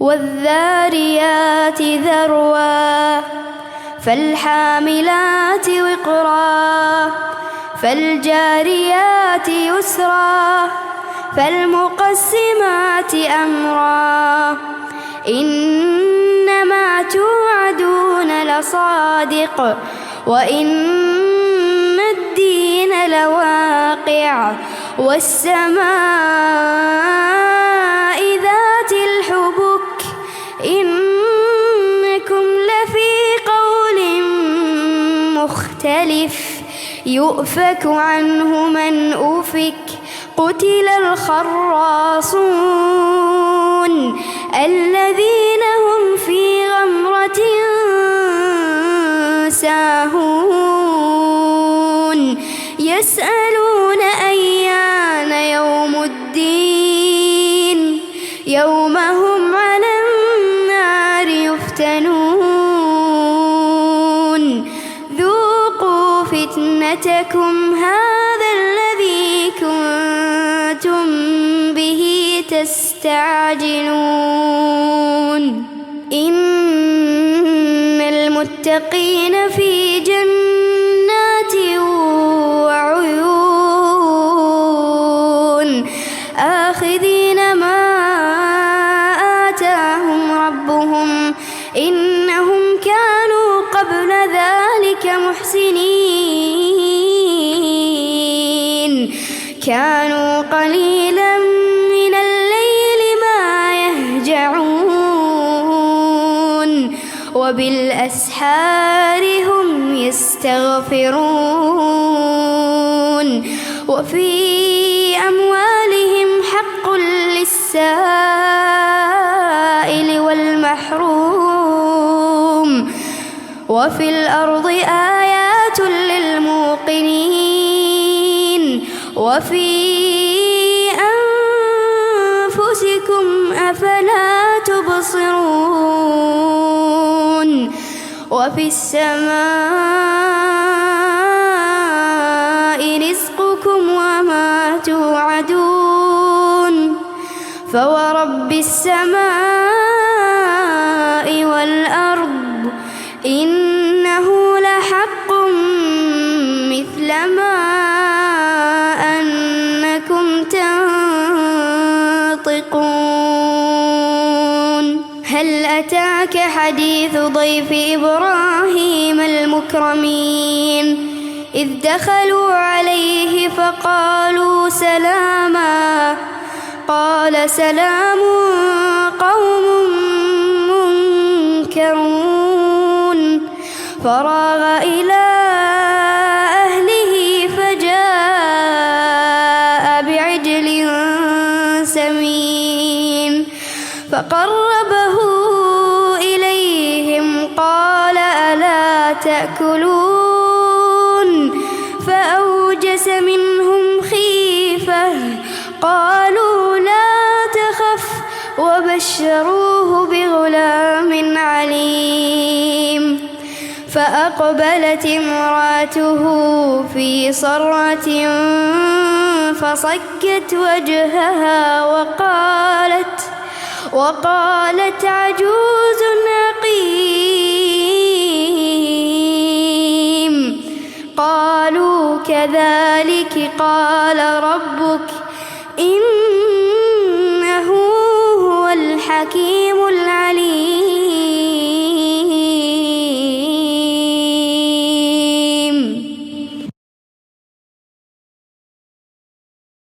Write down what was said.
والذاريات ذروا فالحاملات وقرا فالجاريات يسرا فالمقسمات أمرا إنما توعدون لصادق وإن الدين لواقع والسماء ذات الحبك إنكم لفي قول مختلف يؤفك عنه من أفك قتل الخراصون الذين هم في غمرة ساهون يسألون أيان يوم الدين يوم هم على النار يفتنون ذوقوا فتنتكم هذا الذي كنتم به تستعجلون إن المتقين في جنات وعيون آخذين ما آتاهم ربهم إنهم كانوا قبل ذلك محسنين كانوا قليلا من الليل ما يهجعون وبالأسحار هم يستغفرون وفي أموالهم حق للسائل والمحروم وفي الأرض آيات للموقنين وفي أنفسكم أفلا تبصرون وفي السماء رزقكم وما توعدون فورب السماء والأرض إنه لحق مثل ما أنكم تنطقون هل أتاك حديث ضيف إبراهيم المكرمين إذ دخلوا عليه فقالوا سلاما قال سلام قوم منكرون فراغ إلى أهله فجاء بعجل سمين فقربه إليهم قال ألا تأكلون فأوجس منهم خيفة قالوا لا تخف وبشروه بغلام عليم فأقبلت امرأته في صرة فصكت وجهها وقالت عجوز عقيم قالوا كذلك قال ربك إنه هو الحكيم العليم